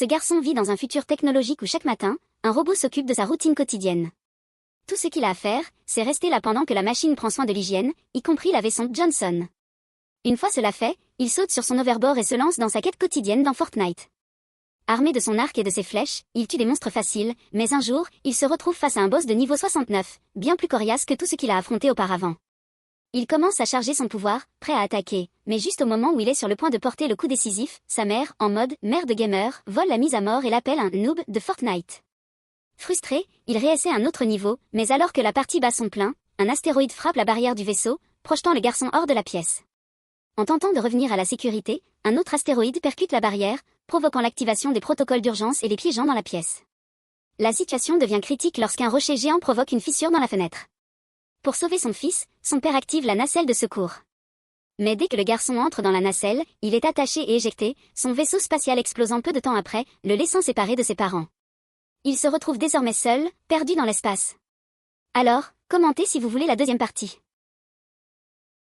ce garçon vit dans un futur technologique où chaque matin, un robot s'occupe de sa routine quotidienne. Tout ce qu'il a à faire, c'est rester là pendant que la machine prend soin de l'hygiène, y compris laver son Johnson. Une fois cela fait, il saute sur son overboard et se lance dans sa quête quotidienne dans Fortnite. Armé de son arc et de ses flèches, il tue des monstres faciles, mais un jour, il se retrouve face à un boss de niveau 69, bien plus coriace que tout ce qu'il a affronté auparavant. Il commence à charger son pouvoir, prêt à attaquer, mais juste au moment où il est sur le point de porter le coup décisif, sa mère, en mode « mère de gamer », vole la mise à mort et l'appelle un « noob » de Fortnite. Frustré, il réessaie un autre niveau, mais alors que la partie bat son plein, un astéroïde frappe la barrière du vaisseau, projetant le garçon hors de la pièce. En tentant de revenir à la sécurité, un autre astéroïde percute la barrière, provoquant l'activation des protocoles d'urgence et les piégeant dans la pièce. La situation devient critique lorsqu'un rocher géant provoque une fissure dans la fenêtre. Pour sauver son fils, son père active la nacelle de secours. Mais dès que le garçon entre dans la nacelle, il est attaché et éjecté, son vaisseau spatial explosant peu de temps après, le laissant séparé de ses parents. Il se retrouve désormais seul, perdu dans l'espace. Alors, commentez si vous voulez la deuxième partie.